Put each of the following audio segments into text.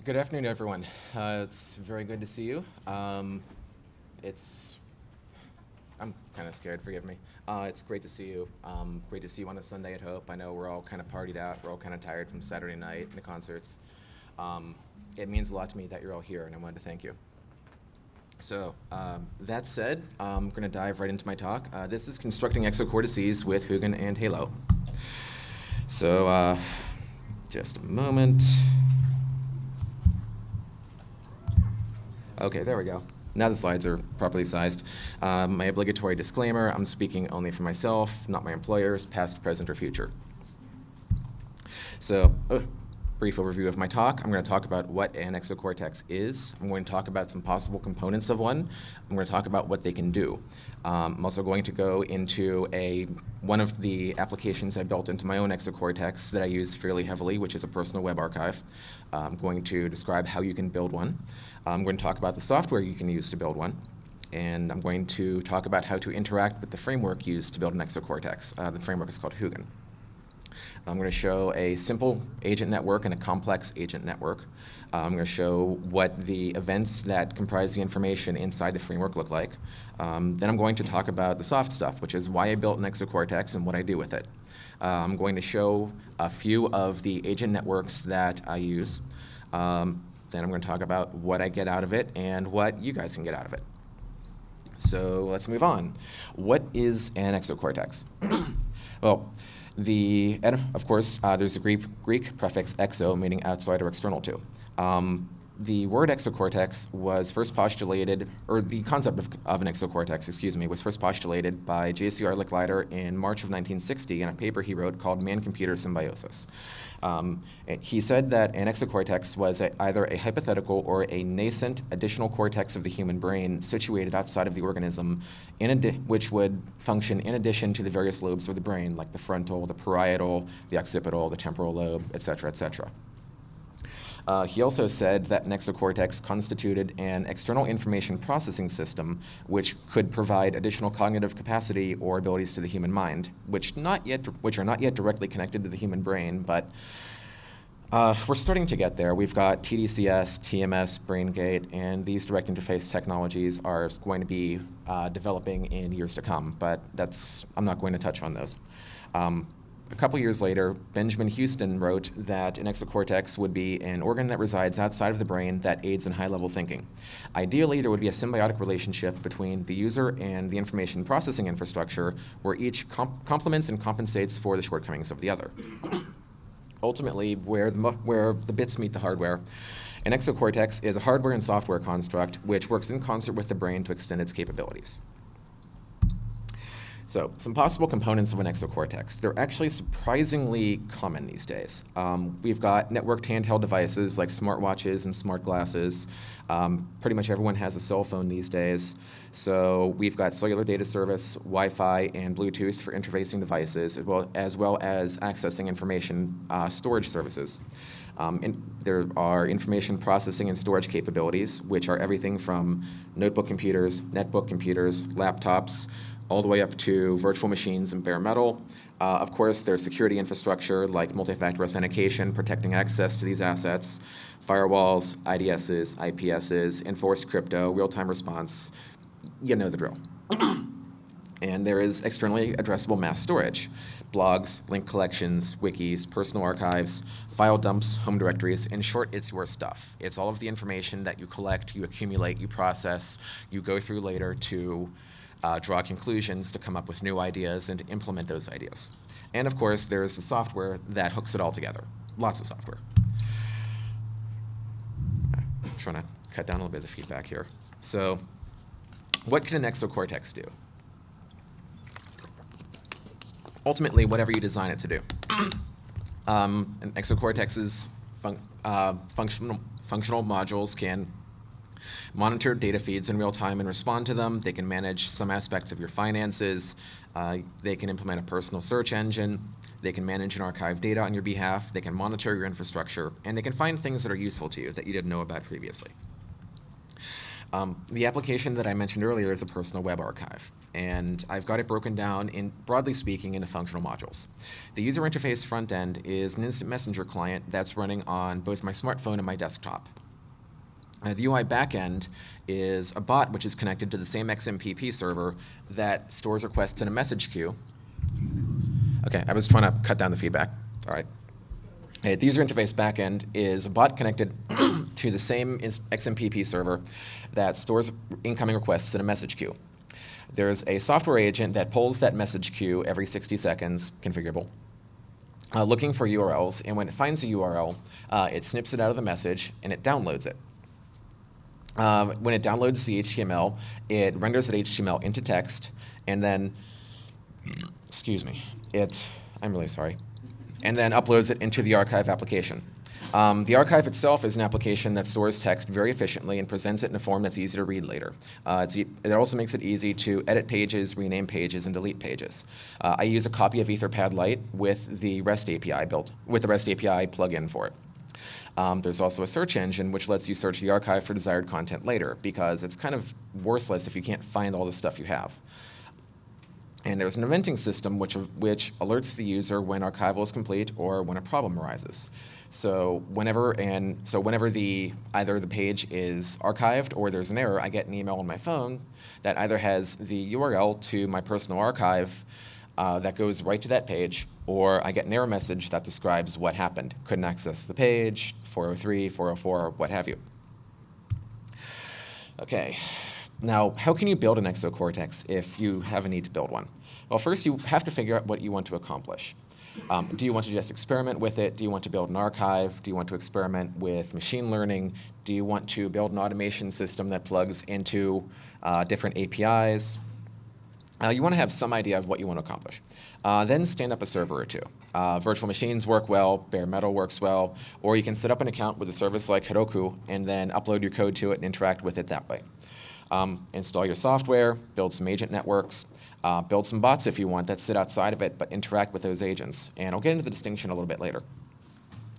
Good afternoon, everyone. It's very good to see you. I'm kind of scared, forgive me. It's great to see you. Great to see you on a Sunday at Hope. I know we're all kind of partied out. We're all kind of tired from Saturday night and the concerts. It means a lot to me that you're all here, and I wanted to thank you. So that said, I'm going to dive right into my talk. This is Constructing Exocortices with Huginn and Halo. So just a moment. Okay, there we go. Now the slides are properly sized. My obligatory disclaimer, I'm speaking only for myself, not my employers, past, present, or future. So, brief overview of my talk. I'm going to talk about what an exocortex is. I'm going to talk about some possible components of one. I'm going to talk about what they can do. I'm also going to go into one of the applications I built into my own exocortex that I use fairly heavily, which is a personal web archive. I'm going to describe how you can build one. I'm going to talk about the software you can use to build one. And I'm going to talk about how to interact with the framework used to build an exocortex. The framework is called Huginn. I'm going to show a simple agent network and a complex agent network. I'm going to show what the events that comprise the information inside the framework look like. Then I'm going to talk about the soft stuff, which is why I built an exocortex and what I do with it. I'm going to show a few of the agent networks that I use. Then I'm going to talk about what I get out of it and what you guys can get out of it. So let's move on. What is an exocortex? Well, of course, there's a Greek prefix exo, meaning outside or external to. The word exocortex was first postulated, or the concept of an exocortex, excuse me, was first postulated by Yeahsee Licklider in March of 1960 in a paper he wrote called Man-Computer Symbiosis. He said that an exocortex was either a hypothetical or a nascent additional cortex of the human brain situated outside of the organism, which would function in addition to the various lobes of the brain, like the frontal, the parietal, the occipital, the temporal lobe, et cetera, et cetera. He also said that an exocortex constituted an external information processing system which could provide additional cognitive capacity or abilities to the human mind, which are not yet directly connected to the human brain, but we're starting to get there. We've got TDCS, TMS, BrainGate, and these direct interface technologies are going to be developing in years to come, but I'm not going to touch on those. A couple years later, Benjamin Houston wrote that an exocortex would be an organ that resides outside of the brain that aids in high-level thinking. Ideally, there would be a symbiotic relationship between the user and the information processing infrastructure, where each complements and compensates for the shortcomings of the other. Ultimately, where the bits meet the hardware, an exocortex is a hardware and software construct which works in concert with the brain to extend its capabilities. So, some possible components of an exocortex. They're actually surprisingly common these days. We've got networked handheld devices like smartwatches and smart glasses. Pretty much everyone has a cell phone these days. So we've got cellular data service, Wi-Fi, and Bluetooth for interfacing devices, as well as accessing information storage services. There are information processing and storage capabilities, which are everything from notebook computers, netbook computers, laptops, all the way up to virtual machines and bare metal. Of course, there's security infrastructure like multi-factor authentication, protecting access to these assets, firewalls, IDSs, IPSs, enforced crypto, real-time response. You know the drill. And there is externally addressable mass storage, blogs, link collections, wikis, personal archives, file dumps, home directories. In short, it's your stuff. It's all of the information that you collect, you accumulate, you process, you go through later to draw conclusions, to come up with new ideas, and to implement those ideas. And of course, there is the software that hooks it all together. Lots of software. I'm trying to cut down a little bit of the feedback here. So, what can an exocortex do? Ultimately, whatever you design it to do. An exocortex's functional modules can monitor data feeds in real time and respond to them. They can manage some aspects of your finances. They can implement a personal search engine. They can manage and archive data on your behalf. They can monitor your infrastructure. And they can find things that are useful to you that you didn't know about previously. The application that I mentioned earlier is a personal web archive, and I've got it broken down, broadly speaking, into functional modules. The user interface front end is an instant messenger client that's running on both my smartphone and my desktop. The UI backend is a bot which is connected to the same XMPP server that stores requests in a message queue. Okay, I was trying to cut down the feedback. All right. The user interface backend is a bot connected to the same XMPP server that stores incoming requests in a message queue. There's a software agent that pulls that message queue every 60 seconds, configurable, looking for URLs, and when it finds a URL, it snips it out of the message and it downloads it. When it downloads the HTML, it renders that HTML into text, and then, I'm really sorry, and then uploads it into the archive application. The archive itself is an application that stores text very efficiently and presents it in a form that's easy to read later. It also makes it easy to edit pages, rename pages, and delete pages. I use a copy of Etherpad Lite with the REST API plugin for it. There's also a search engine which lets you search the archive for desired content later, because it's kind of worthless if you can't find all the stuff you have. And there's an eventing system which alerts the user when archival is complete or when a problem arises. So whenever either the page is archived or there's an error, I get an email on my phone that either has the URL to my personal archive that goes right to that page, or I get an error message that describes what happened. Couldn't access the page, 403, 404, what have you. Okay. Now, how can you build an Exocortex if you have a need to build one? Well, first you have to figure out what you want to accomplish. Do you want to just experiment with it? Do you want to build an archive? Do you want to experiment with machine learning? Do you want to build an automation system that plugs into different APIs? You want to have some idea of what you want to accomplish. Then stand up a server or two. Virtual machines work well, bare metal works well, or you can set up an account with a service like Heroku and then upload your code to it and interact with it that way. Install your software, build some agent networks, build some bots if you want that sit outside of it but interact with those agents. And I'll get into the distinction a little bit later.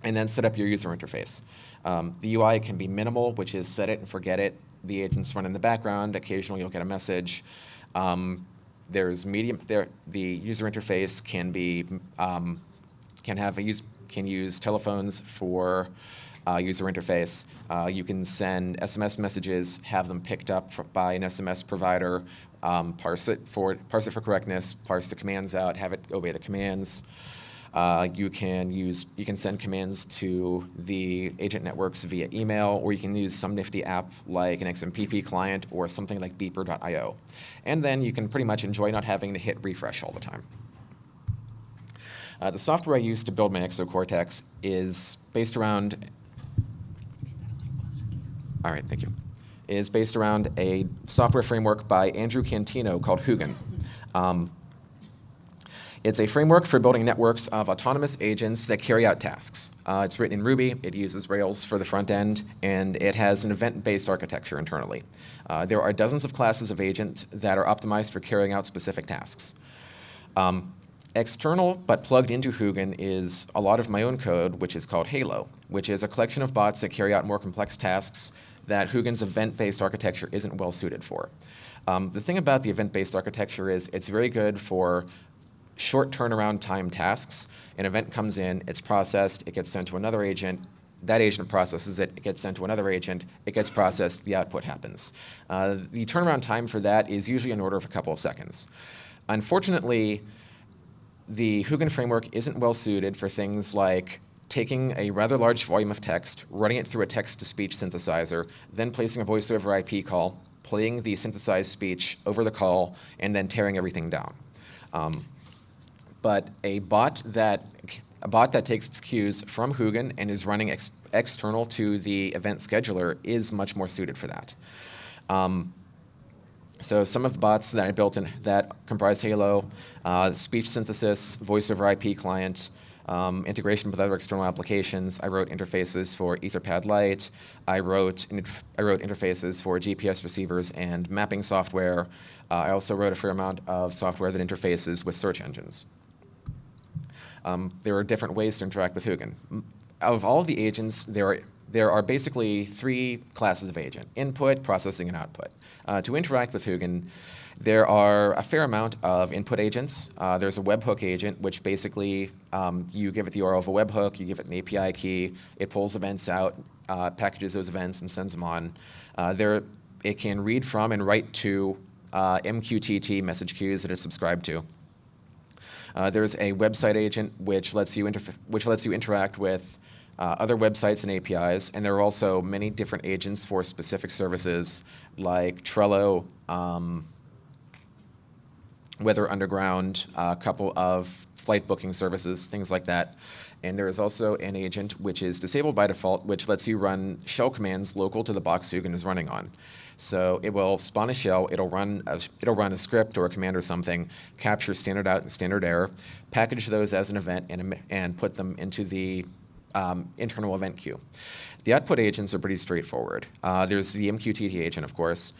And then set up your user interface. The UI can be minimal, which is set it and forget it. The agents run in the background. Occasionally you'll get a message. There's medium there. The user interface can use telephones for user interface. You can send SMS messages, have them picked up by an SMS provider, parse it for correctness, parse the commands out, have it obey the commands. You can send commands to the agent networks via email, or you can use some nifty app like an XMPP client or something like beeper.io. And then you can pretty much enjoy not having to hit refresh all the time. The software I use to build my Exocortex is based around a software framework by Andrew Cantino called Huginn. It's a framework for building networks of autonomous agents that carry out tasks. It's written in Ruby, it uses Rails for the front end, and it has an event-based architecture internally. There are dozens of classes of agents that are optimized for carrying out specific tasks. External but plugged into Huginn is a lot of my own code, which is called Halo, which is a collection of bots that carry out more complex tasks that Huginn's event-based architecture isn't well suited for. The thing about the event-based architecture is it's very good for short turnaround time tasks. An event comes in, it's processed, it gets sent to another agent, that agent processes it, it gets sent to another agent, it gets processed, the output happens. The turnaround time for that is usually an order of a couple of seconds. Unfortunately, the Huginn framework isn't well suited for things like taking a rather large volume of text, running it through a text-to-speech synthesizer, then placing a voice-over IP call, playing the synthesized speech over the call, and then tearing everything down. But a bot that takes its cues from Huginn and is running external to the event scheduler is much more suited for that. So some of the bots that I built that comprise Halo, speech synthesis, voice over IP client, integration with other external applications. I wrote interfaces for Etherpad Lite. I wrote interfaces for GPS receivers and mapping software. I also wrote a fair amount of software that interfaces with search engines. There are different ways to interact with Huginn. Of all of the agents, there there are basically three classes of agent: input, processing, and output. To interact with Huginn, there are a fair amount of input agents. There's a webhook agent, which basically you give it the URL of a webhook, you give it an API key, it pulls events out, packages those events, and sends them on. It can read from and write to MQTT message queues that it's subscribed to. There's a website agent which lets you interact with other websites and APIs, and there are also many different agents for specific services like Trello, Weather Underground, a couple of flight booking services, things like that. And there is also an agent which is disabled by default, which lets you run shell commands local to the box Huginn is running on. So it will spawn a shell, it'll run a script or a command or something, capture standard out and standard error, package those as an event, and put them into the internal event queue. The output agents are pretty straightforward. There's the MQTT agent, of course.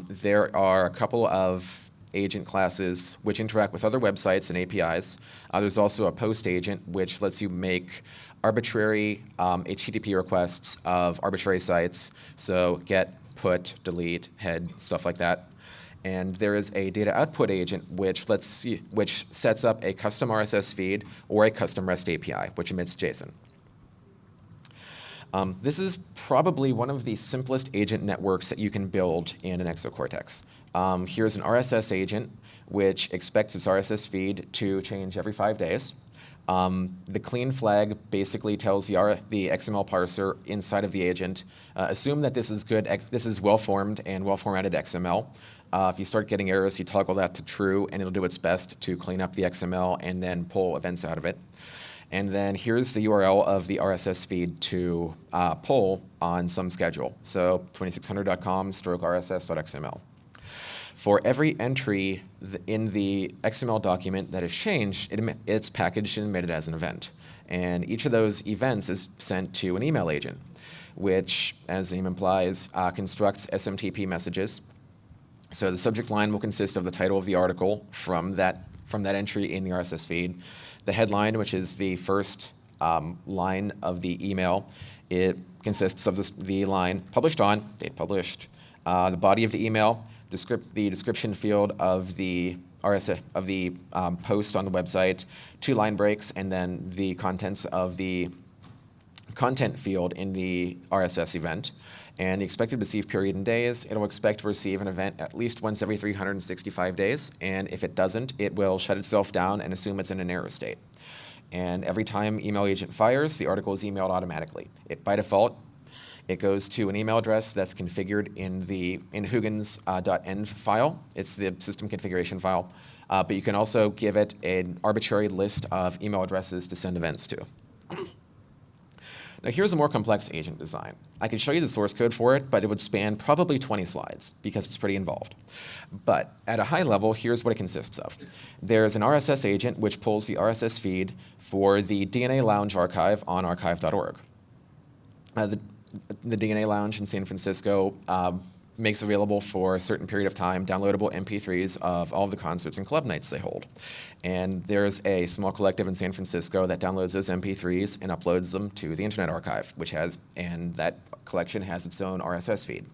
There are a couple of agent classes which interact with other websites and APIs. There's also a post agent which lets you make arbitrary HTTP requests of arbitrary sites, so get, put, delete, head, stuff like that. And there is a data output agent which sets up a custom RSS feed or a custom REST API, which emits JSON. This is probably one of the simplest agent networks that you can build in an Exocortex. Here's an RSS agent which expects its RSS feed to change every 5 days. The clean flag basically tells the XML parser inside of the agent, assume that this is well-formed and well-formatted XML. If you start getting errors, you toggle that to true, and it'll do its best to clean up the XML and then pull events out of it. And then here's the URL of the RSS feed to pull on some schedule. So 2600.com/rss.xml. For every entry in the XML document that is changed, it's packaged and emitted as an event. And each of those events is sent to an email agent, which, as the name implies, constructs SMTP messages. So the subject line will consist of the title of the article from that entry in the RSS feed. The headline, which is the first line of the email, it consists of the line published on, date published, the body of the email, the description field of the post on the website, 2 line breaks, and then the contents of the content field in the RSS event. And the expected receive period in days, it'll expect to receive an event at least once every 365 days, and if it doesn't, it will shut itself down and assume it's in an error state. And every time email agent fires, the article is emailed automatically. By default, it goes to an email address that's configured in Huginn's .env file. It's the system configuration file. But you can also give it an arbitrary list of email addresses to send events to. Now here's a more complex agent design. I could show you the source code for it, but it would span probably 20 slides because it's pretty involved. But at a high level, here's what it consists of. There's an RSS agent which pulls the RSS feed for the DNA Lounge archive on archive.org. The DNA Lounge in San Francisco makes available for a certain period of time downloadable MP3s of all of the concerts and club nights they hold. And there's a small collective in San Francisco that downloads those MP3s and uploads them to the Internet Archive, and that collection has its own RSS feed.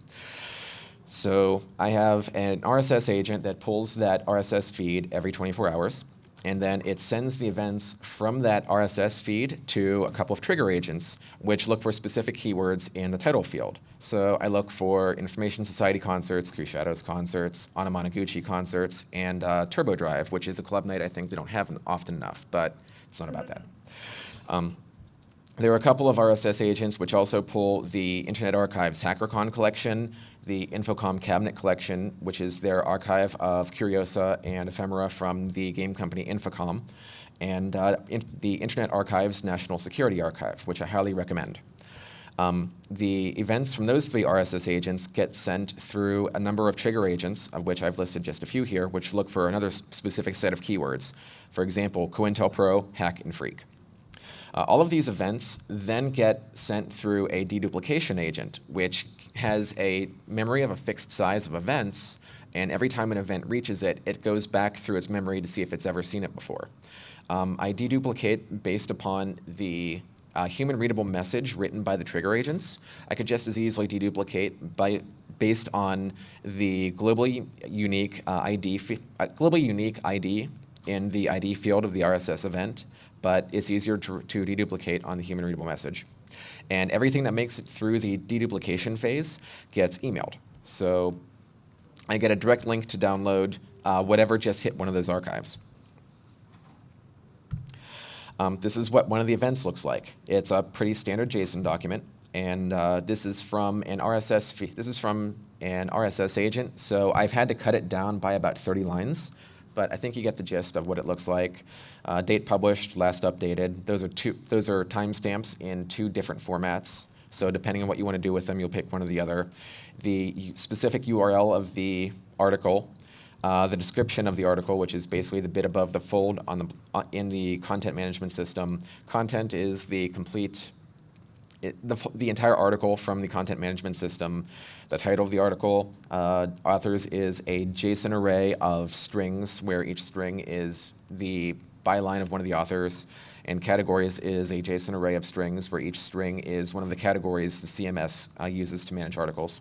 So I have an RSS agent that pulls that RSS feed every 24 hours. And then it sends the events from that RSS feed to a couple of trigger agents, which look for specific keywords in the title field. So I look for Information Society concerts, Crew Shadows concerts, Anamanaguchi concerts, and Turbo Drive, which is a club night I think they don't have often enough, but it's not about that. There are a couple of RSS agents which also pull the Internet Archive's HackerCon collection, the Infocom Cabinet collection, which is their archive of Curiosa and ephemera from the game company Infocom, and the Internet Archive's National Security Archive, which I highly recommend. The events from those 3 RSS agents get sent through a number of trigger agents, of which I've listed just a few here, which look for another specific set of keywords. For example, COINTELPRO, Hack, and Freak. All of these events then get sent through a deduplication agent, which has a memory of a fixed size of events, and every time an event reaches it, it goes back through its memory to see if it's ever seen it before. I deduplicate based upon the human readable message written by the trigger agents, I could just as easily deduplicate based on the globally unique ID in the ID field of the RSS event, but it's easier to deduplicate on the human readable message. And everything that makes it through the deduplication phase gets emailed. So I get a direct link to download whatever just hit one of those archives. This is what one of the events looks like. It's a pretty standard JSON document, and this is from an RSS agent. So I've had to cut it down by about 30 lines, but I think you get the gist of what it looks like. Date published, last updated. Those are timestamps in 2 different formats. So depending on what you want to do with them, you'll pick one or the other. The specific URL of the article, the description of the article, which is basically the bit above the fold in the content management system. Content is the entire article from the content management system. The title of the article, authors is a JSON array of strings where each string is the byline of one of the authors, and categories is a JSON array of strings where each string is one of the categories the CMS uses to manage articles.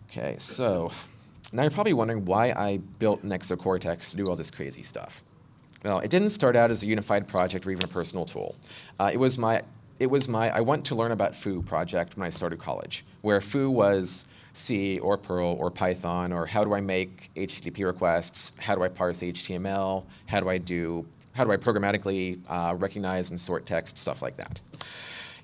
Okay, so now you're probably wondering why I built an Exocortex to do all this crazy stuff. Well, it didn't start out as a unified project or even a personal tool. It was my I want to learn about foo project when I started college, where foo was C or Perl or Python, or how do I make HTTP requests, how do I parse HTML, how do I programmatically recognize and sort text, stuff like that.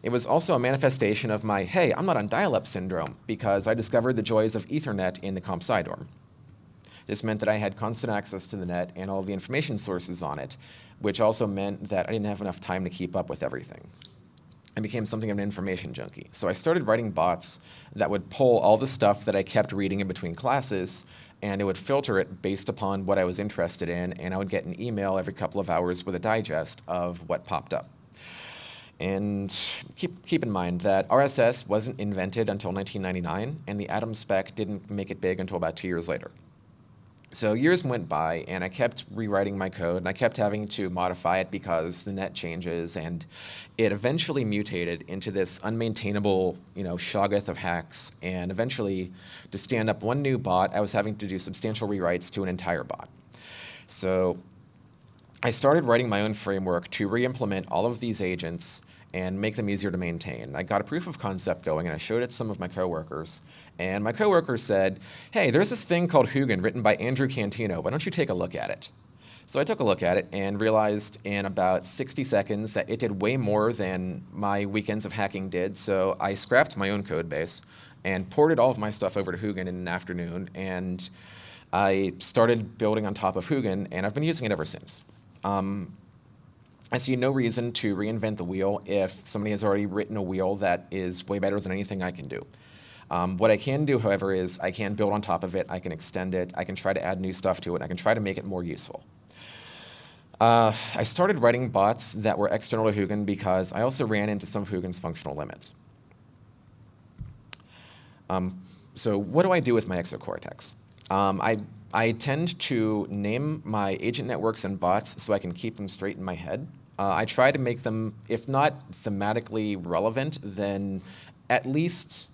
It was also a manifestation of my, hey, I'm not on dial-up syndrome, because I discovered the joys of Ethernet in the comp sci dorm. This meant that I had constant access to the net and all the information sources on it, which also meant that I didn't have enough time to keep up with everything. I became something of an information junkie. So I started writing bots that would pull all the stuff that I kept reading in between classes, and it would filter it based upon what I was interested in, and I would get an email every couple of hours with a digest of what popped up. And keep in mind that RSS wasn't invented until 1999, and the Atom spec didn't make it big until about 2 years later. So years went by, and I kept rewriting my code, and I kept having to modify it because the net changes, and it eventually mutated into this unmaintainable, shoggoth of hacks, and eventually, to stand up one new bot, I was having to do substantial rewrites to an entire bot. So I started writing my own framework to re-implement all of these agents and make them easier to maintain. I got a proof of concept going, and I showed it to some of my coworkers. And my coworker said, hey, there's this thing called Huginn written by Andrew Cantino. Why don't you take a look at it? So I took a look at it and realized in about 60 seconds that it did way more than my weekends of hacking did. So I scrapped my own code base and ported all of my stuff over to Huginn in an afternoon. And I started building on top of Huginn, and I've been using it ever since. I see no reason to reinvent the wheel if somebody has already written a wheel that is way better than anything I can do. What I can do, however, is I can build on top of it, I can extend it, I can try to add new stuff to it, I can try to make it more useful. I started writing bots that were external to Huginn because I also ran into some of Huginn's functional limits. So what do I do with my Exocortex? I tend to name my agent networks and bots so I can keep them straight in my head. I try to make them, if not thematically relevant, then at least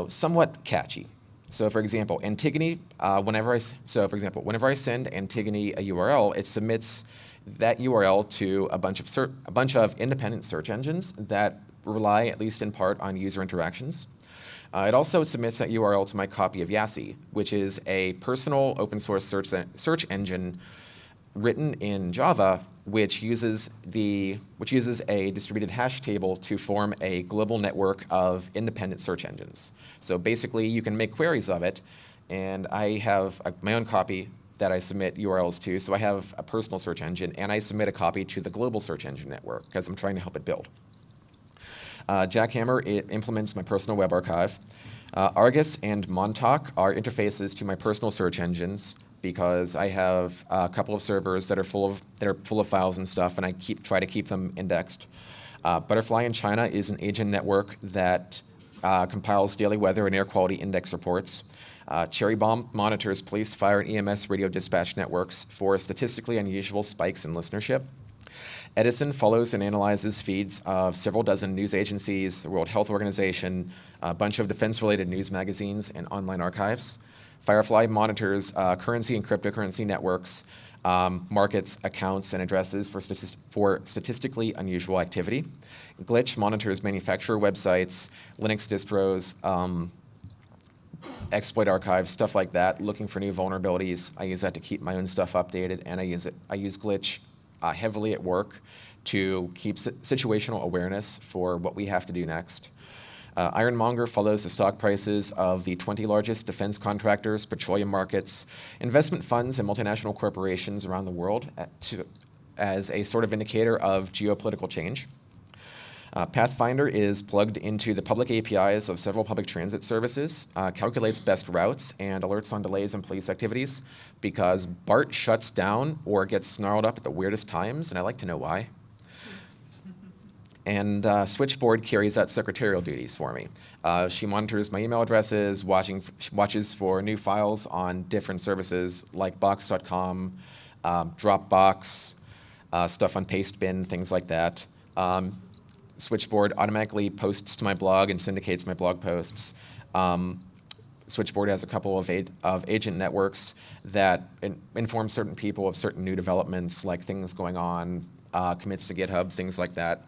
somewhat catchy. So for example, Antigone, whenever I send Antigone a URL, it submits that URL to a bunch of independent search engines that rely, at least in part, on user interactions. It also submits that URL to my copy of Yeahsee, which is a personal open source search engine written in Java, which uses a distributed hash table to form a global network of independent search engines. So basically, you can make queries of it, and I have my own copy that I submit URLs to. So I have a personal search engine, and I submit a copy to the global search engine network because I'm trying to help it build. Jackhammer, it implements my personal web archive. Argus and Montauk are interfaces to my personal search engines because I have a couple of servers that are full of files and stuff, and I try to keep them indexed. Butterfly in China is an agent network that compiles daily weather and air quality index reports. Cherry Bomb monitors police, fire, and EMS radio dispatch networks for statistically unusual spikes in listenership. Edison follows and analyzes feeds of several dozen news agencies, the World Health Organization, a bunch of defense-related news magazines, and online archives. Firefly monitors currency and cryptocurrency networks, markets, accounts, and addresses for statistically unusual activity. Glitch monitors manufacturer websites, Linux distros, exploit archives, stuff like that, looking for new vulnerabilities. I use that to keep my own stuff updated, and I use Glitch heavily at work to keep situational awareness for what we have to do next. Ironmonger follows the stock prices of the 20 largest defense contractors, petroleum markets, investment funds, and multinational corporations around the world as a sort of indicator of geopolitical change. Pathfinder is plugged into the public APIs of several public transit services, calculates best routes, and alerts on delays in police activities because BART shuts down or gets snarled up at the weirdest times, and I like to know why. And Switchboard carries out secretarial duties for me. She monitors my email addresses, watches for new files on different services like Box.com, Dropbox, stuff on Pastebin, things like that. Switchboard automatically posts to my blog and syndicates my blog posts. Switchboard has a couple of agent networks that inform certain people of certain new developments, like things going on, commits to GitHub, things like that.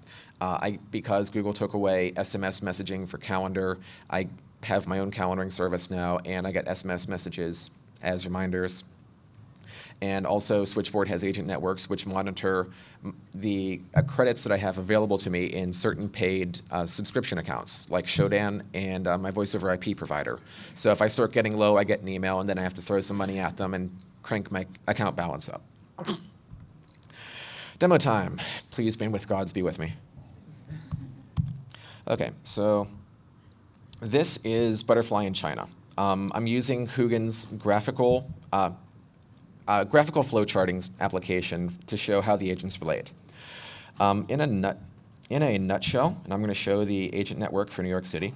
Because Google took away SMS messaging for calendar, I have my own calendaring service now, and I get SMS messages as reminders. And also, Switchboard has agent networks which monitor the credits that I have available to me in certain paid subscription accounts, like Shodan and my voice over IP provider. So if I start getting low, I get an email, and then I have to throw some money at them and crank my account balance up. Demo time. Please, bandwidth gods, be with me. Okay, so this is Butterfly in China. I'm using Huginn's graphical flowcharting application to show how the agents relate. In a nutshell, and I'm going to show the agent network for New York City.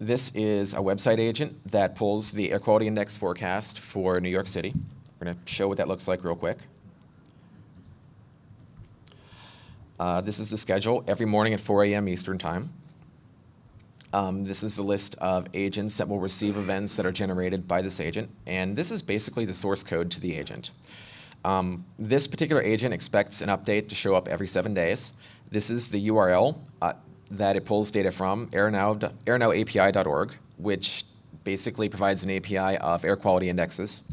This is a website agent that pulls the air quality index forecast for New York City. We're going to show what that looks like real quick. This is the schedule every morning at 4 a.m. Eastern Time. This is the list of agents that will receive events that are generated by this agent, and this is basically the source code to the agent. This particular agent expects an update to show up every 7 days. This is the URL that it pulls data from, airnowapi.org, which basically provides an API of air quality indexes.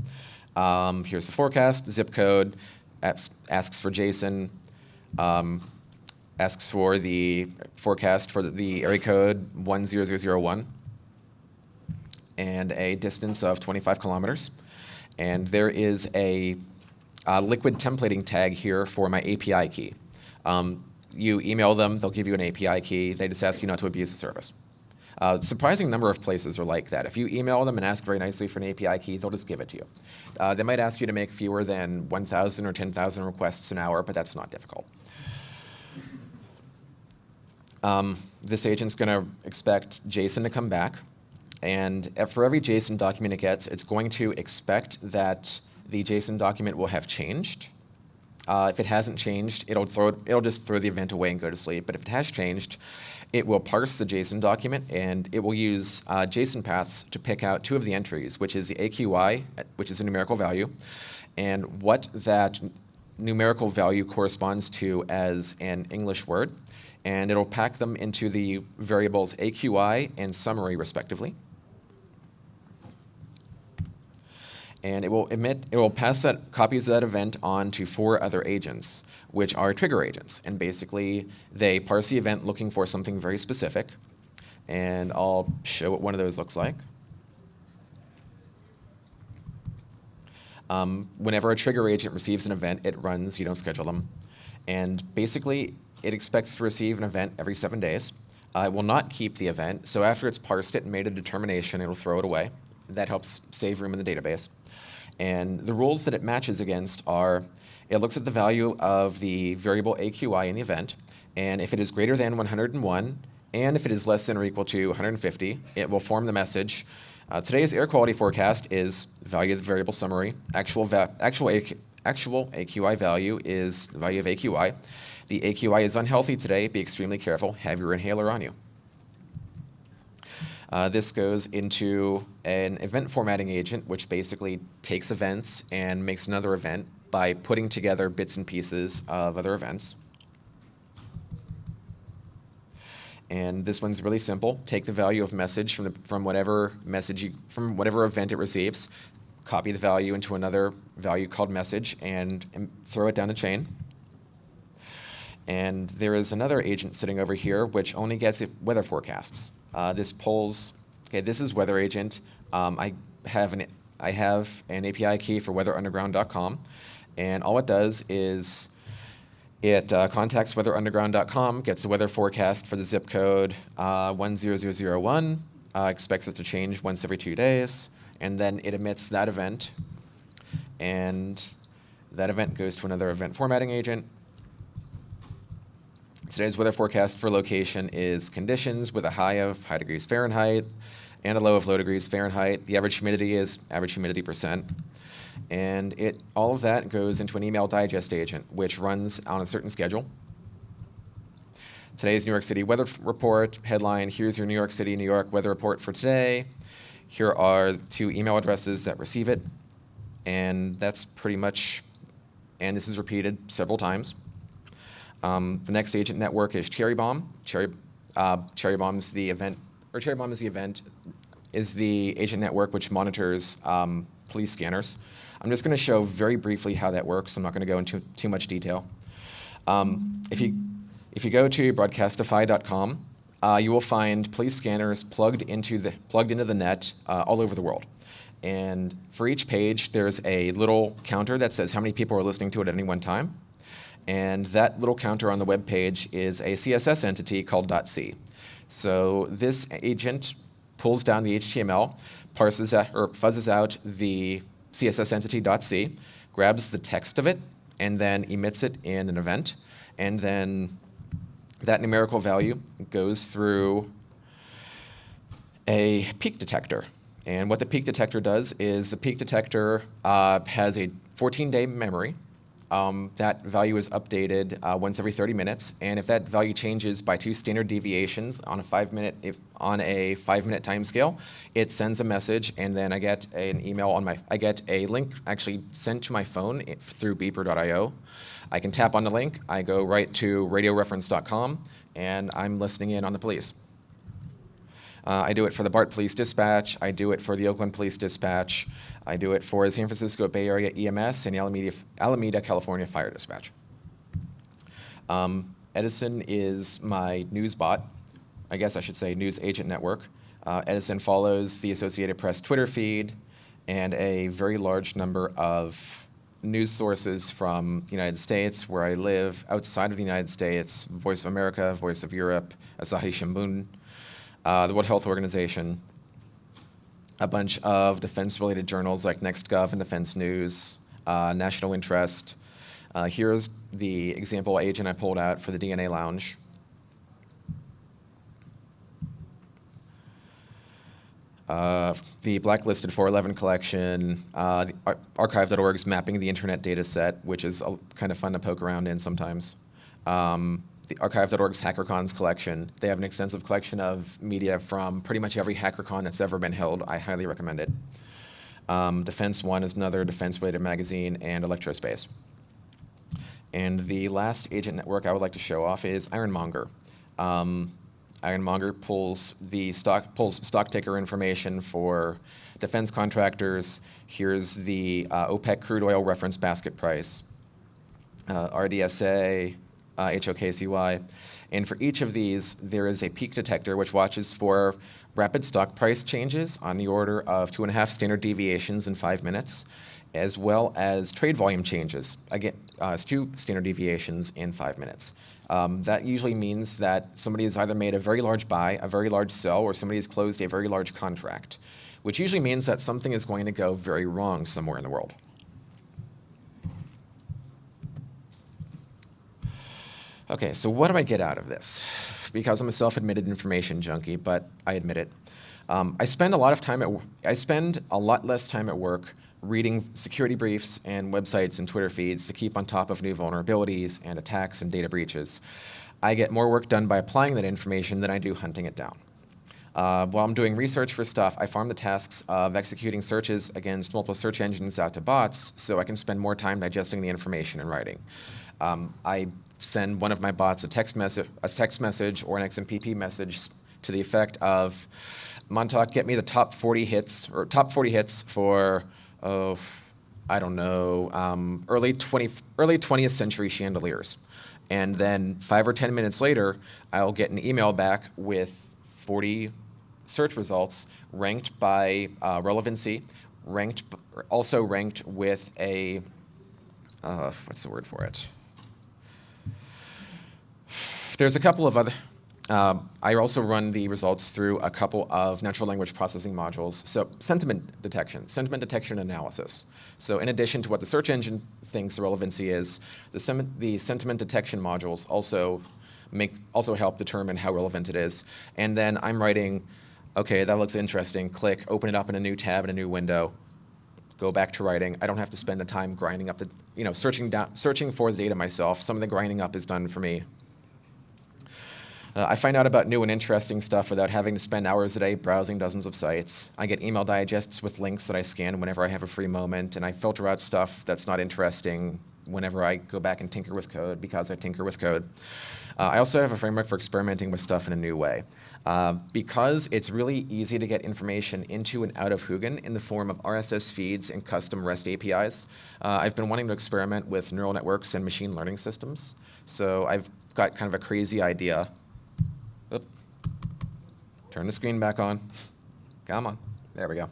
Here's the forecast, zip code, asks for JSON, asks for the forecast for the area code 10001 and a distance of 25 kilometers. And there is a liquid templating tag here for my API key. You email them, they'll give you an API key. They just ask you not to abuse the service. Surprising number of places are like that. If you email them and ask very nicely for an API key, they'll just give it to you. They might ask you to make fewer than 1,000 or 10,000 requests an hour, but that's not difficult. This agent's going to expect JSON to come back, and for every JSON document it gets, it's going to expect that the JSON document will have changed. If it hasn't changed, it'll just throw the event away and go to sleep. But if it has changed, it will parse the JSON document, and it will use JSON paths to pick out two of the entries, which is the AQI, which is a numerical value, and what that numerical value corresponds to as an English word. And it'll pack them into the variables AQI and summary, respectively. And it will pass copies of that event on to 4 other agents, which are trigger agents. And basically, they parse the event looking for something very specific. And I'll show what one of those looks like. Whenever a trigger agent receives an event, it runs. You don't schedule them. And basically, it expects to receive an event every 7 days. It will not keep the event, so after it's parsed it and made a determination, it'll throw it away. That helps save room in the database. And the rules that it matches against are, it looks at the value of the variable AQI in the event, and if it is greater than 101, and if it is less than or equal to 150, it will form the message. Today's air quality forecast is value of the variable summary, actual actual AQI value is the value of AQI. The AQI is unhealthy today. Be extremely careful. Have your inhaler on you. This goes into an event formatting agent, which basically takes events and makes another event by putting together bits and pieces of other events. And this one's really simple. Take the value of message from whatever event it receives, copy the value into another value called message, and throw it down a chain. And there is another agent sitting over here which only gets weather forecasts. This pulls. Okay, this is Weather Agent. I have an API key for weatherunderground.com, and all it does is it contacts weatherunderground.com, gets a weather forecast for the zip code 10001, expects it to change once every 2 days, and then it emits that event, and that event goes to another event formatting agent. Today's weather forecast for location is conditions with a high of high degrees Fahrenheit and a low of low degrees Fahrenheit. The average humidity is average humidity %. And all of that goes into an email digest agent, which runs on a certain schedule. Today's New York City weather report headline, here's your New York City, New York weather report for today. Here are 2 email addresses that receive it. And that's pretty much, and this is repeated several times. The next agent network is Cherry Bomb. Cherry Bomb is the agent network which monitors police scanners. I'm just going to show very briefly how that works. I'm not going to go into too much detail. If you go to broadcastify.com, you will find police scanners plugged into the net all over the world. And for each page, there's a little counter that says how many people are listening to it at any one time. And that little counter on the web page is a CSS entity called .c. So this agent pulls down the HTML, fuzzes out the CSS entity .c, grabs the text of it, and then emits it in an event. And then that numerical value goes through a peak detector. And what the peak detector does is the peak detector has a 14-day memory. That value is updated once every 30 minutes, and if that value changes by 2 standard deviations on a 5-minute time scale, it sends a message, and then I get an email I get a link actually sent to my phone through beeper.io. I can tap on the link, I go right to radioreference.com, and I'm listening in on the police. I do it for the BART Police Dispatch, I do it for the Oakland Police Dispatch, I do it for the San Francisco Bay Area EMS and the Alameda, California Fire Dispatch. Edison is my news bot, I guess I should say news agent network. Edison follows the Associated Press Twitter feed and a very large number of news sources from the United States, where I live, outside of the United States, Voice of America, Voice of Europe, Asahi Shimbun, the World Health Organization, a bunch of defense-related journals like NextGov and Defense News, National Interest. Here's the example agent I pulled out for the DNA Lounge. The Blacklisted 411 collection, the archive.org's Mapping the Internet data set, which is kind of fun to poke around in sometimes. The archive.org's HackerCons collection. They have an extensive collection of media from pretty much every HackerCon that's ever been held. I highly recommend it. Defense One is another defense-related magazine, and Electrospace. And the last agent network I would like to show off is Ironmonger. Ironmonger pulls stock ticker information for defense contractors. Here's the OPEC crude oil reference basket price, RDSA, HOKCY. And for each of these, there is a peak detector which watches for rapid stock price changes on the order of 2.5 standard deviations in 5 minutes, as well as trade volume changes, again, 2 standard deviations in 5 minutes. That usually means that somebody has either made a very large buy, a very large sell, or somebody has closed a very large contract, which usually means that something is going to go very wrong somewhere in the world. Okay, so what do I get out of this? Because I'm a self-admitted information junkie, but I admit it. I spend a lot less time at work reading security briefs and websites and Twitter feeds to keep on top of new vulnerabilities and attacks and data breaches. I get more work done by applying that information than I do hunting it down. While I'm doing research for stuff, I farm the tasks of executing searches against multiple search engines out to bots so I can spend more time digesting the information and writing. I send one of my bots a text message or an XMPP message to the effect of, Montauk, get me the top 40 hits for, I don't know, early 20th century chandeliers. And then 5 or 10 minutes later, I'll get an email back with 40 search results ranked by relevancy, also ranked with a, what's the word for it? There's a couple of other, I also run the results through a couple of natural language processing modules. So sentiment detection analysis. So in addition to what the search engine thinks the relevancy is, the sentiment detection modules also help determine how relevant it is. And then I'm writing, okay, that looks interesting, click, open it up in a new tab in a new window, go back to writing. I don't have to spend the time grinding up searching for the data myself. Some of the grinding up is done for me. I find out about new and interesting stuff without having to spend hours a day browsing dozens of sites. I get email digests with links that I scan whenever I have a free moment, and I filter out stuff that's not interesting whenever I go back and tinker with code because I tinker with code. I also have a framework for experimenting with stuff in a new way. Because it's really easy to get information into and out of Huginn in the form of RSS feeds and custom REST APIs, I've been wanting to experiment with neural networks and machine learning systems. So I've got kind of a crazy idea. Oop. Turn the screen back on. Come on. There we go.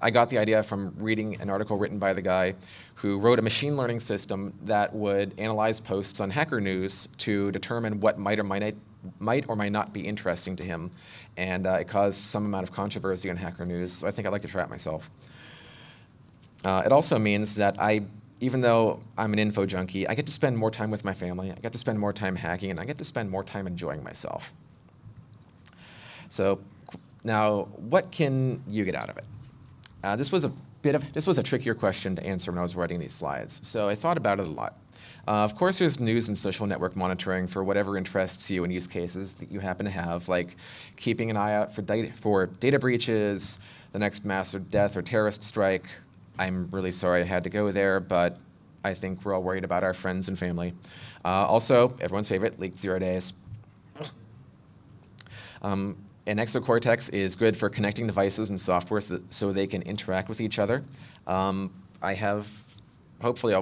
I got the idea from reading an article written by the guy who wrote a machine learning system that would analyze posts on Hacker News to determine what might or might not be interesting to him. And it caused some amount of controversy on Hacker News, so I think I'd like to try it myself. It also means that even though I'm an info junkie, I get to spend more time with my family, I get to spend more time hacking, and I get to spend more time enjoying myself. So now, what can you get out of it? This was a trickier question to answer when I was writing these slides, so I thought about it a lot. Of course, there's news and social network monitoring for whatever interests you and use cases that you happen to have, like keeping an eye out for data breaches, the next mass or death or terrorist strike. I'm really sorry I had to go there, but I think we're all worried about our friends and family. Also, everyone's favorite, leaked 0 days. An Exocortex is good for connecting devices and software so they can interact with each other. Hopefully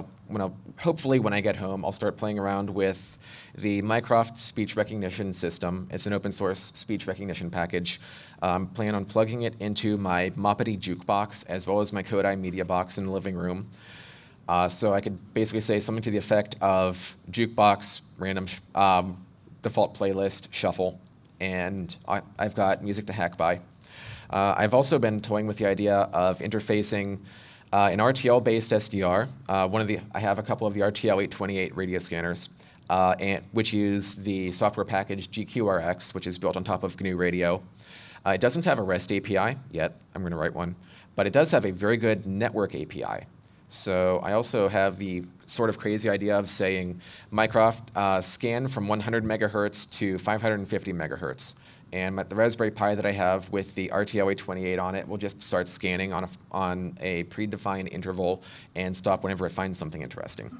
when I get home, I'll start playing around with the Mycroft speech recognition system. It's an open source speech recognition package. I'm planning on plugging it into my Moppity jukebox as well as my Kodai media box in the living room. So I could basically say something to the effect of jukebox, random default playlist, shuffle, and I've got music to hack by. I've also been toying with the idea of interfacing an RTL-based SDR. I have a couple of the RTL 828 radio scanners, which use the software package GQRX, which is built on top of GNU Radio. It doesn't have a REST API yet. I'm going to write one. But it does have a very good network API. So I also have the sort of crazy idea of saying, Mycroft, scan from 100 megahertz to 550 megahertz. And the Raspberry Pi that I have with the RTL 828 on it will just start scanning on a predefined interval and stop whenever it finds something interesting.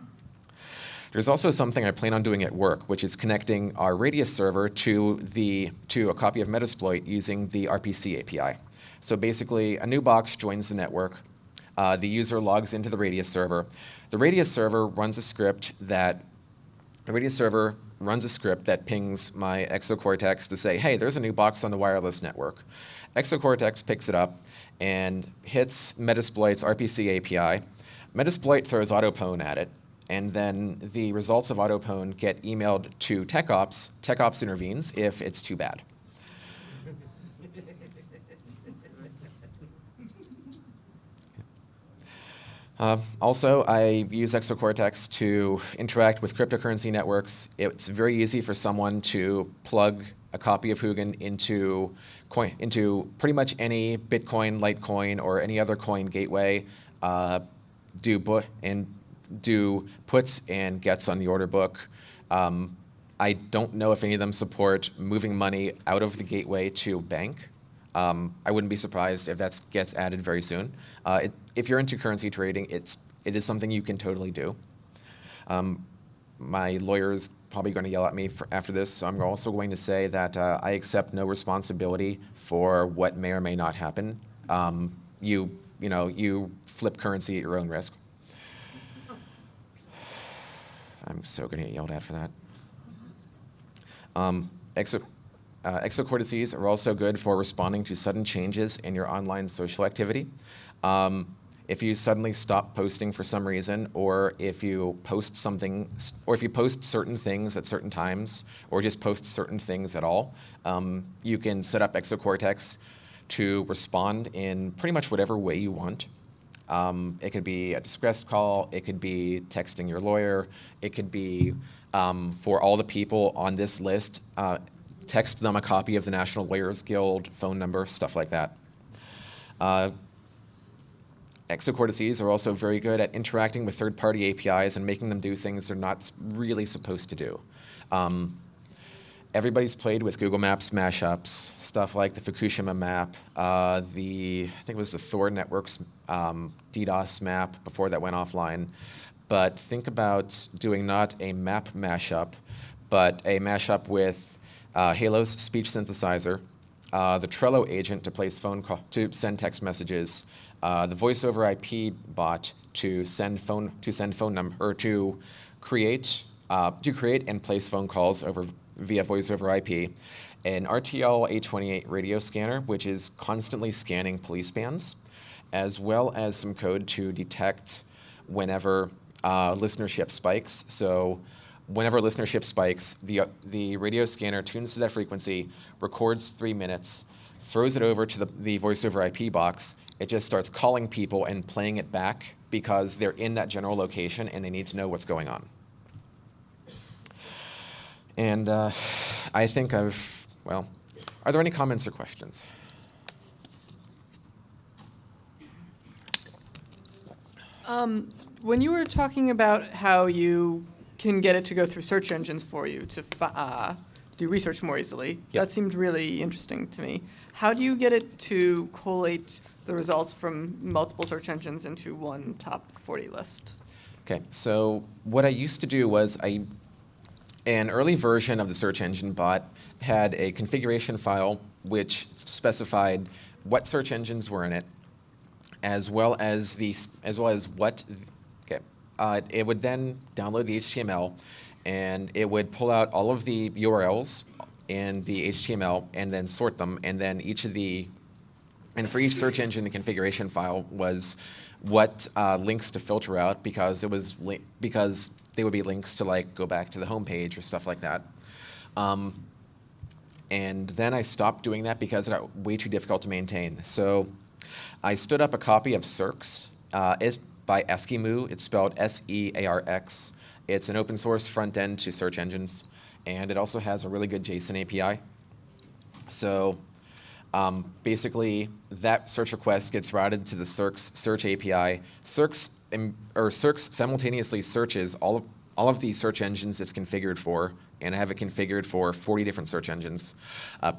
There's also something I plan on doing at work, which is connecting our Radius server to a copy of Metasploit using the RPC API. So basically, a new box joins the network. The user logs into the Radius server. The Radius server runs a script that pings my Exocortex to say, hey, there's a new box on the wireless network. Exocortex picks it up and hits Metasploit's RPC API. Metasploit throws Autopwn at it, and then the results of Autopwn get emailed to TechOps. TechOps intervenes if it's too bad. Also, I use Exocortex to interact with cryptocurrency networks. It's very easy for someone to plug a copy of Huginn into pretty much any Bitcoin, Litecoin, or any other coin gateway do puts and gets on the order book. I don't know if any of them support moving money out of the gateway to bank. I wouldn't be surprised if that gets added very soon. If you're into currency trading, it is something you can totally do. My lawyer's probably going to yell at me after this, so I'm also going to say that I accept no responsibility for what may or may not happen. You flip currency at your own risk. I'm so going to get yelled at for that. Exocortices are also good for responding to sudden changes in your online social activity. If you suddenly stop posting for some reason, or if you post something, or if you post certain things at certain times, or just post certain things at all, you can set up Exocortex to respond in pretty much whatever way you want. It could be a distress call, it could be texting your lawyer, it could be for all the people on this list, text them a copy of the National Lawyers Guild phone number, stuff like that. Exocortices are also very good at interacting with third-party APIs and making them do things they're not really supposed to do. Everybody's played with Google Maps mashups, stuff like the Fukushima map, I think it was the Thor Networks DDoS map before that went offline. But think about doing not a map mashup, but a mashup with Halo's speech synthesizer, the Trello agent to place to send text messages, the voice over IP bot to send phone number, or to create and place phone calls via voice over IP, an RTL 828 radio scanner, which is constantly scanning police bands, as well as some code to detect whenever listenership spikes. So whenever listenership spikes, the radio scanner tunes to that frequency, records 3 minutes, throws it over to the voice over IP box. It just starts calling people and playing it back because they're in that general location and they need to know what's going on. And I think are there any comments or questions? When you were talking about how you can get it to go through search engines for you to do research more easily, Yep. That seemed really interesting to me. How do you get it to collate the results from multiple search engines into one top 40 list? Okay, so what I used to do was an early version of the search engine bot had a configuration file which specified what search engines were in it, as well as what. Okay, it would then download the HTML, and it would pull out all of the URLs in the HTML and then sort them, and then for each search engine, the configuration file was what links to filter out because they would be links to go back to the home page or stuff like that. And then I stopped doing that because it got way too difficult to maintain. So I stood up a copy of Cirx. It's by Eskimo. It's spelled SEARX. It's an open source front end to search engines, and it also has a really good JSON API. So basically, that search request gets routed to the Cirx search API. Cirx simultaneously searches all of the search engines it's configured for, and I have it configured for 40 different search engines.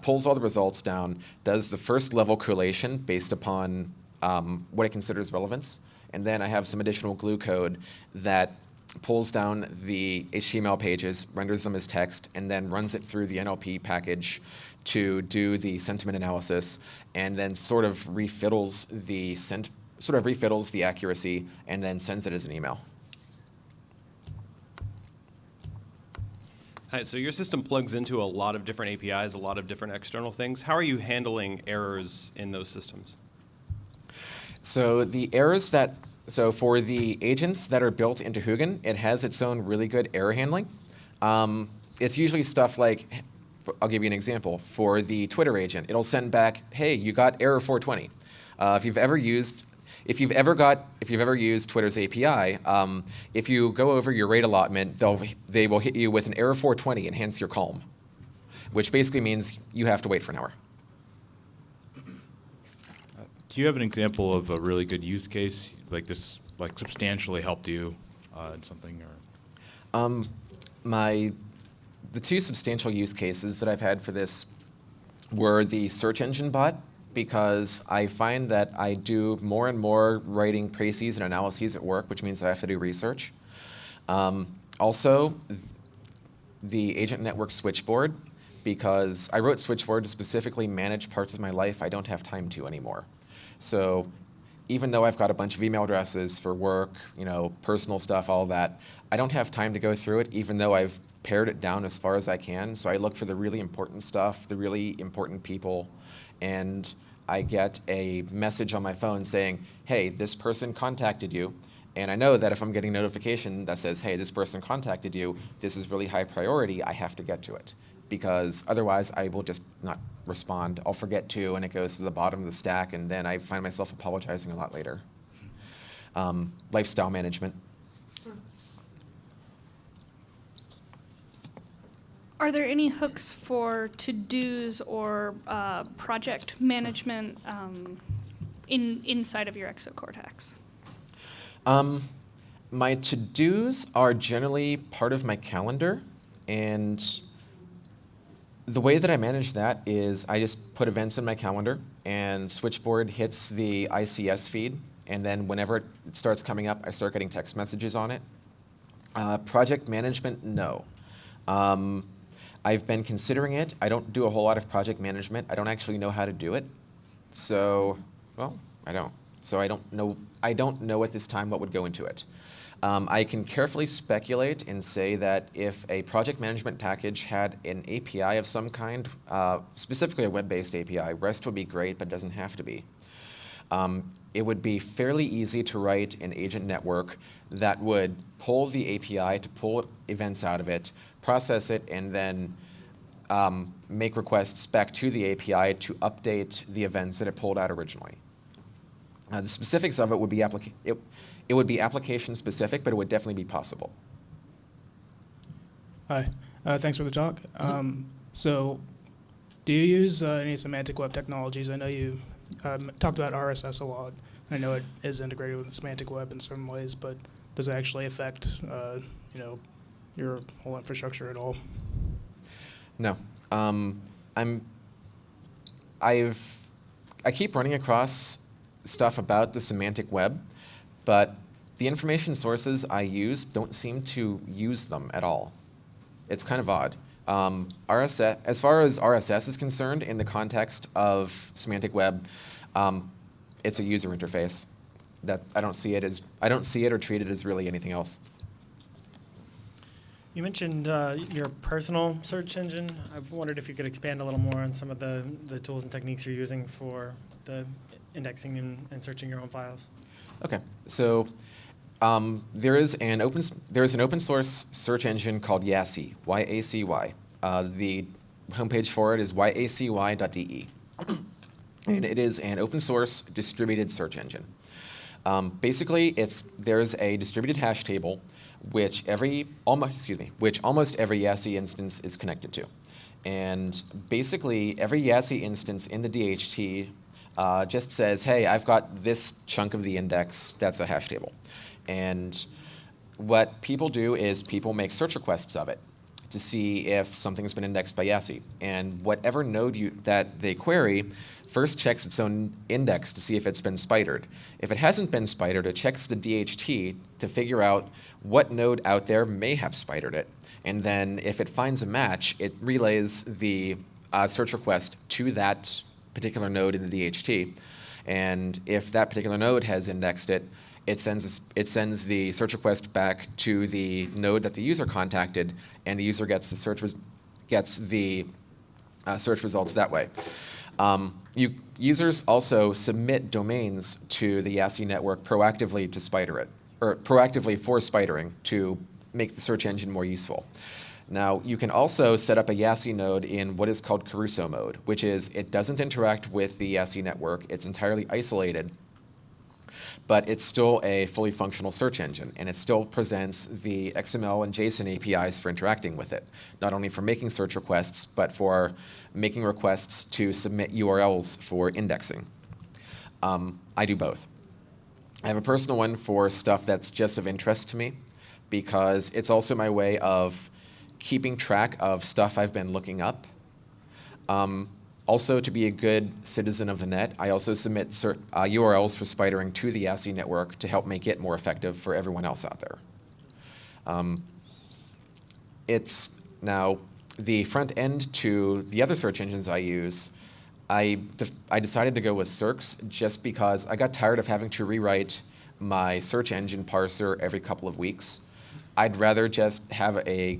Pulls all the results down, does the first level collation based upon what it considers relevance, and then I have some additional glue code that pulls down the HTML pages, renders them as text, and then runs it through the NLP package to do the sentiment analysis, and then sort of refiddles the accuracy, and then sends it as an email. Hi, so your system plugs into a lot of different APIs, a lot of different external things. How are you handling errors in those systems? So the errors so for the agents that are built into Huginn, it has its own really good error handling. It's usually stuff like, I'll give you an example. For the Twitter agent, it'll send back, "Hey, you got error 420." If you've ever used Twitter's API, if you go over your rate allotment, they will hit you with an error 420, enhance your calm, which basically means you have to wait for an hour. Do you have an example of a really good use case like this, like substantially helped you in something? Or The two substantial use cases that I've had for this were the search engine bot, because I find that I do more and more writing précis and analyses at work, which means I have to do research. Also, the agent network switchboard, because I wrote switchboard to specifically manage parts of my life I don't have time to anymore. So even though I've got a bunch of email addresses for work, personal stuff, all that, I don't have time to go through it, even though I've pared it down as far as I can. So I look for the really important stuff, the really important people, and I get a message on my phone saying, hey, this person contacted you. And I know that if I'm getting a notification that says, hey, this person contacted you, this is really high priority, I have to get to it. Because otherwise I will just not respond. I'll forget to, and it goes to the bottom of the stack, and then I find myself apologizing a lot later. Lifestyle management. Are there any hooks for to-dos or project management inside of your Exocortex? My to-dos are generally part of my calendar, and the way that I manage that is I just put events in my calendar, and Switchboard hits the ICS feed, and then whenever it starts coming up, I start getting text messages on it. Project management, no. I've been considering it. I don't do a whole lot of project management. I don't actually know how to do it. So, well, I don't. So I don't know at this time what would go into it. I can carefully speculate and say that if a project management package had an API of some kind, specifically a web-based API, REST would be great, but it doesn't have to be. It would be fairly easy to write an agent network that would pull the API to pull events out of it, process it, and then make requests back to the API to update the events that it pulled out originally. The specifics of it would be it would be application specific, but it would definitely be possible. Hi, thanks for the talk. So, do you use any semantic web technologies? I know you talked about RSS a lot. I know it is integrated with semantic web in some ways, but does it actually affect your whole infrastructure at all? No. I keep running across stuff about the semantic web, but the information sources I use don't seem to use them at all. It's kind of odd. RSS, as far as RSS is concerned, in the context of semantic web, it's a user interface. That I don't see it or treat it as really anything else. You mentioned your personal search engine. I wondered if you could expand a little more on some of the tools and techniques you're using for the indexing and searching your own files. Okay, so there is an open source search engine called Yeahsee, Y-A-C-Y. The homepage for it is yacy.de, and it is an open source distributed search engine. Basically, there's a distributed hash table which almost every Yeahsee instance is connected to, and basically every Yeahsee instance in the DHT just says, hey, I've got this chunk of the index that's a hash table. And what people do is people make search requests of it to see if something's been indexed by Yeahsee. And whatever node that they query first checks its own index to see if it's been spidered. If it hasn't been spidered, it checks the DHT to figure out what node out there may have spidered it. And then if it finds a match, it relays the search request to that particular node in the DHT, and if that particular node has indexed it, it sends the search request back to the node that the user contacted, and the user gets the search results that way. Users also submit domains to the Yeahsee network proactively to spider it, or proactively for spidering to make the search engine more useful. Now, you can also set up a Yeahsee node in what is called Caruso mode, which is it doesn't interact with the Yeahsee network. It's entirely isolated, but it's still a fully functional search engine, and it still presents the XML and JSON APIs for interacting with it, not only for making search requests, but for making requests to submit URLs for indexing. I do both. I have a personal one for stuff that's just of interest to me, because it's also my way of keeping track of stuff I've been looking up. Also, to be a good citizen of the net, I also submit URLs for spidering to the Yeahsee network to help make it more effective for everyone else out there. It's now the front end to the other search engines I use. I decided to go with Cirx just because I got tired of having to rewrite my search engine parser every couple of weeks. I'd rather just have a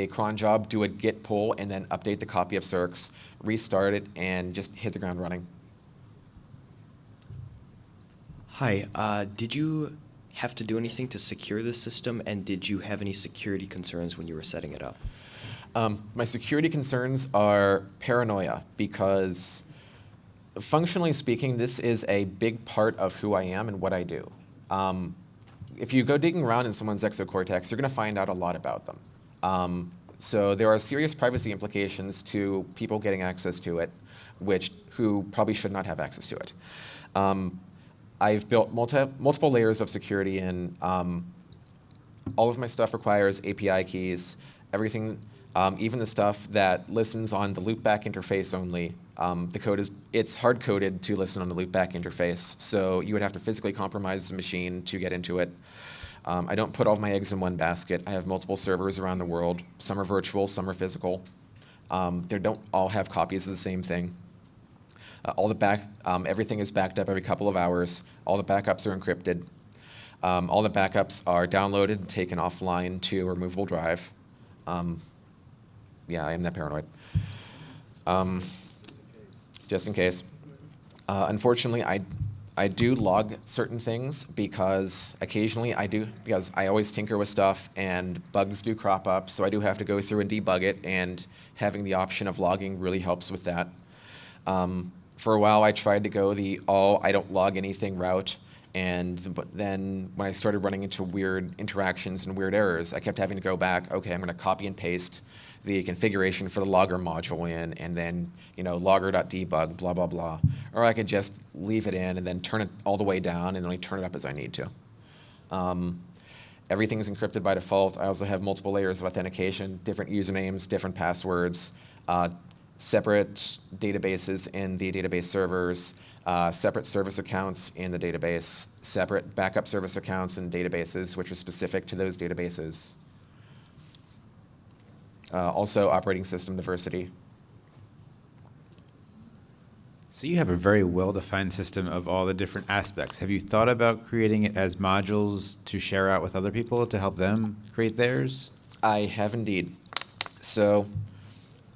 cron job, do a git pull, and then update the copy of Cirx, restart it, and just hit the ground running. Hi, did you have to do anything to secure this system, and did you have any security concerns when you were setting it up? My security concerns are paranoia, because functionally speaking, this is a big part of who I am and what I do. If you go digging around in someone's Exocortex, you're going to find out a lot about them. So there are serious privacy implications to people getting access to it, who probably should not have access to it. I've built multiple layers of security in. All of my stuff requires API keys. Everything, even the stuff that listens on the loopback interface only. The code it's hard coded to listen on the loopback interface, so you would have to physically compromise the machine to get into it. I don't put all of my eggs in one basket. I have multiple servers around the world. Some are virtual, some are physical. They don't all have copies of the same thing. Everything is backed up every couple of hours. All the backups are encrypted. All the backups are downloaded and taken offline to a removable drive. Yeah, I am that paranoid. Just in case. Unfortunately, I do log certain things because occasionally because I always tinker with stuff and bugs do crop up, so I do have to go through and debug it, and having the option of logging really helps with that. For a while, I tried to go the I don't log anything route, but then when I started running into weird interactions and weird errors, I kept having to go back, okay, I'm going to copy and paste the configuration for the logger module in, and then logger.debug, blah, blah, blah. Or I could just leave it in and then turn it all the way down and only turn it up as I need to. Everything is encrypted by default. I also have multiple layers of authentication, different usernames, different passwords, separate databases in the database servers, separate service accounts in the database, separate backup service accounts in databases which are specific to those databases. Also operating system diversity. So you have a very well-defined system of all the different aspects. Have you thought about creating it as modules to share out with other people to help them create theirs? I have indeed. So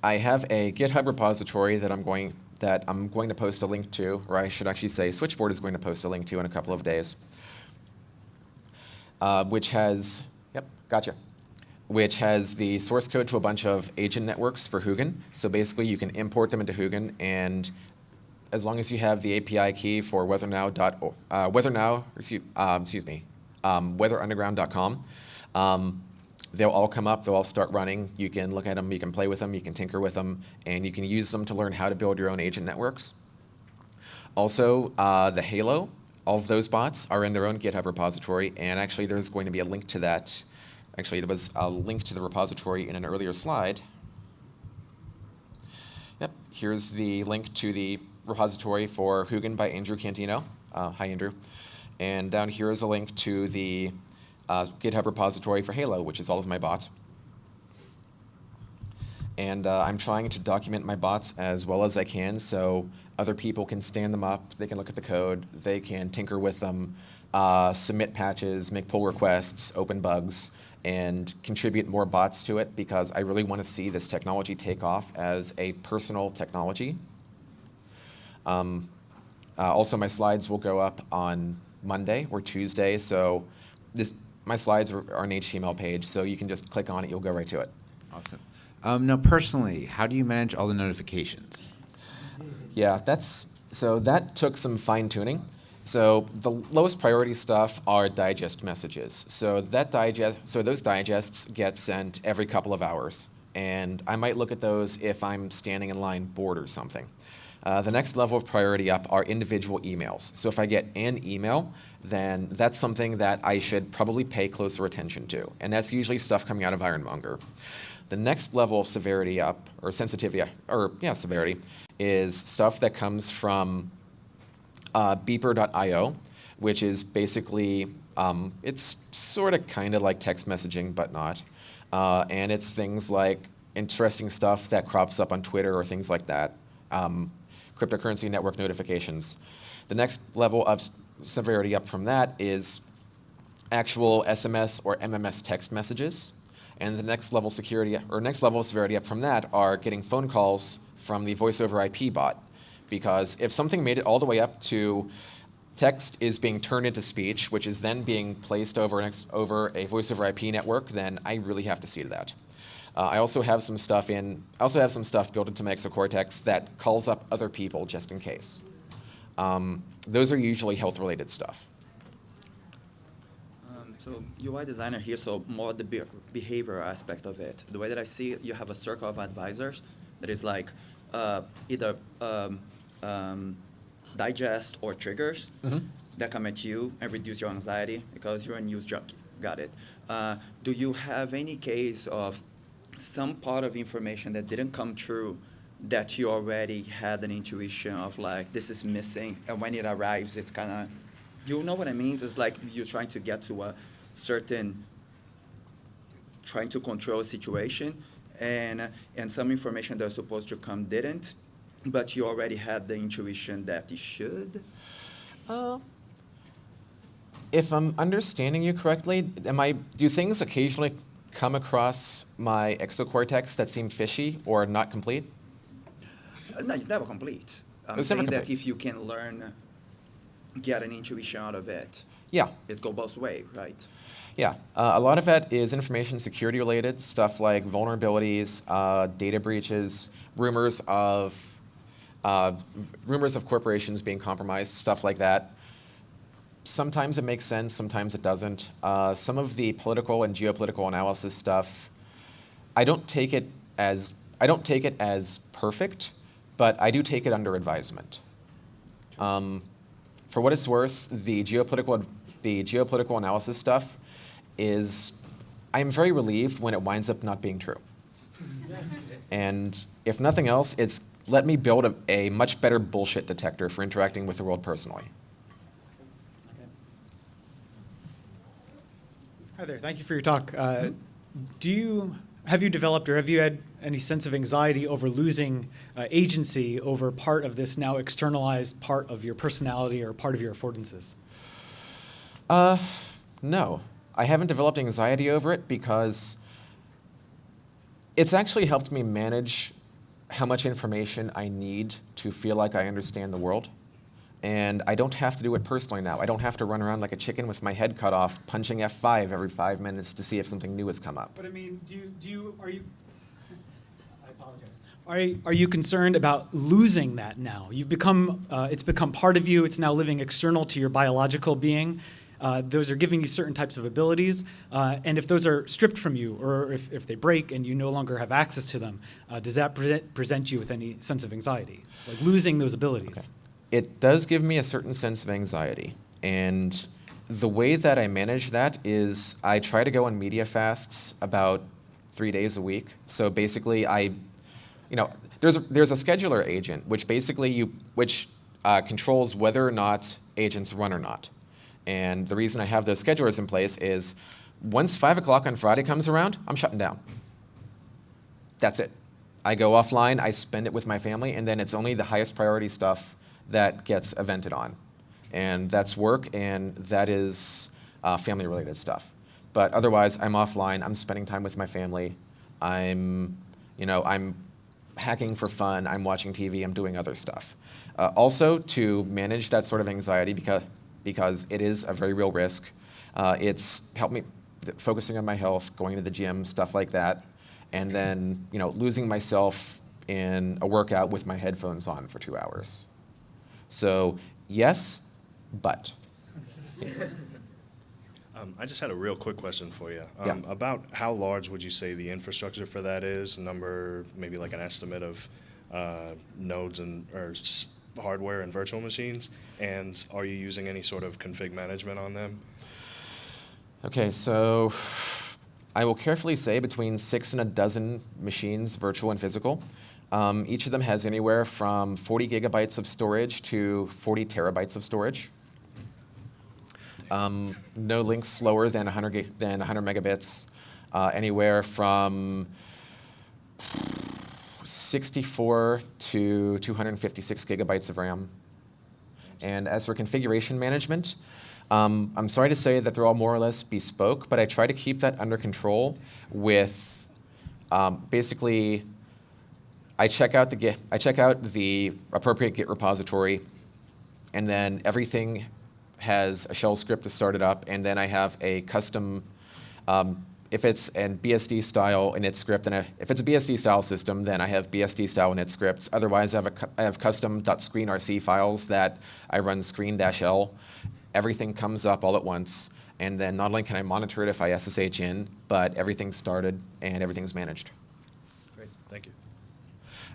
I have a GitHub repository that I'm going to post a link to, or I should actually say Switchboard is going to post a link to in a couple of days, which has the source code to a bunch of agent networks for Huginn. So basically, you can import them into Huginn, and as long as you have the API key for weatherunderground.com, they'll all come up. They'll all start running. You can look at them. You can play with them. You can tinker with them, and you can use them to learn how to build your own agent networks. Also, the Halo, all of those bots are in their own GitHub repository, and actually, there's going to be a link to that. Actually, there was a link to the repository in an earlier slide. Yep, here's the link to the repository for Huginn by Andrew Cantino. Hi, Andrew. And down here is a link to the GitHub repository for Halo, which is all of my bots. And I'm trying to document my bots as well as I can so other people can stand them up, they can look at the code, they can tinker with them, submit patches, make pull requests, open bugs, and contribute more bots to it, because I really want to see this technology take off as a personal technology. Also, my slides will go up on Monday or Tuesday, so my slides are an HTML page, so you can just click on it, you'll go right to it. Awesome. Now, personally, how do you manage all the notifications? Yeah, that took some fine-tuning. So the lowest priority stuff are digest messages. So those digests get sent every couple of hours, and I might look at those if I'm standing in line bored or something. The next level of priority up are individual emails. So if I get an email, then that's something that I should probably pay closer attention to. And that's usually stuff coming out of Ironmonger. The next level of severity up, or sensitivity, severity, is stuff that comes from beeper.io, which is basically, it's sort of kind of like text messaging, but not. And it's things like interesting stuff that crops up on Twitter or things like that. Cryptocurrency network notifications. The next level of severity up from that is actual SMS or MMS text messages. And the next level of severity up from that are getting phone calls from the voice over IP bot. Because if something made it all the way up to text is being turned into speech, which is then being placed over a voice over IP network, then I really have to see to that. I also have some stuff built into my Exocortex that calls up other people just in case. Those are usually health-related stuff. So UI designer here, so more the behavior aspect of it. The way that I see it, you have a circle of advisors that is like either digest or triggers that come at you and reduce your anxiety because you're a news junkie. Got it. Do you have any case of some part of information that didn't come true that you already had an intuition of like, this is missing, and when it arrives, it's kind of, you know what I mean? It's like you're trying to get to a certain, trying to control a situation, and some information that's supposed to come didn't, but you already had the intuition that it should? If I'm understanding you correctly, do things occasionally come across my Exocortex that seem fishy or not complete? No, it's never complete. I'm It's never saying that complete. if you can learn, get an intuition out of it, Yeah. it goes both ways, right? Yeah, a lot of that is information security related, stuff like vulnerabilities, data breaches, rumors of corporations being compromised, stuff like that. Sometimes it makes sense, sometimes it doesn't. Some of the political and geopolitical analysis stuff, I don't take it as perfect, but I do take it under advisement. For what it's worth, the geopolitical analysis stuff is, I'm very relieved when it winds up not being true. And if nothing else, it's let me build a much better bullshit detector for interacting with the world personally. Hi there, thank you for your talk. Have you developed or have you had any sense of anxiety over losing agency over part of this now externalized part of your personality or part of your affordances? No. I haven't developed anxiety over it because it's actually helped me manage how much information I need to feel like I understand the world. And I don't have to do it personally now. I don't have to run around like a chicken with my head cut off, punching F5 every 5 minutes to see if something new has come up. But I mean, are you, I apologize. Are you concerned about losing that now? You've become, it's become part of you, it's now living external to your biological being. Those are giving you certain types of abilities, and if those are stripped from you, or if they break and you no longer have access to them, does that present you with any sense of anxiety, like losing those abilities? Okay. It does give me a certain sense of anxiety, and the way that I manage that is I try to go on media fasts about 3 days a week. So basically, there's a scheduler agent, which basically controls whether or not agents run or not. And the reason I have those schedulers in place is once 5 o'clock on Friday comes around, I'm shutting down. That's it. I go offline, I spend it with my family, and then it's only the highest priority stuff that gets evented on. And that's work, and that is family-related stuff. But otherwise, I'm offline, I'm spending time with my family, I'm hacking for fun, I'm watching TV, I'm doing other stuff. Also, to manage that sort of anxiety, because it is a very real risk, it's helped me focusing on my health, going to the gym, stuff like that, and then losing myself in a workout with my headphones on for 2 hours. So yes, but. I just had a real quick question for you. Yeah. About how large would you say the infrastructure for that is? Maybe like an estimate of nodes or hardware and virtual machines? And are you using any sort of config management on them? Okay, so I will carefully say between 6 and a dozen machines, virtual and physical. Each of them has anywhere from 40 gigabytes of storage to 40 terabytes of storage. No links slower than 100 megabits. Anywhere from 64 to 256 gigabytes of RAM. And as for configuration management, I'm sorry to say that they're all more or less bespoke, but I try to keep that under control with basically I check out the appropriate Git repository, and then everything has a shell script to start it up, and then I have a custom, if it's an BSD style init script, and if it's a BSD style system, then I have BSD style init scripts. Otherwise, I have custom .screenrc files that I run screen-l. Everything comes up all at once, and then not only can I monitor it if I SSH in, but everything's started and everything's managed. Great, thank you.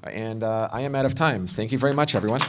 And I am out of time. Thank you very much, everyone.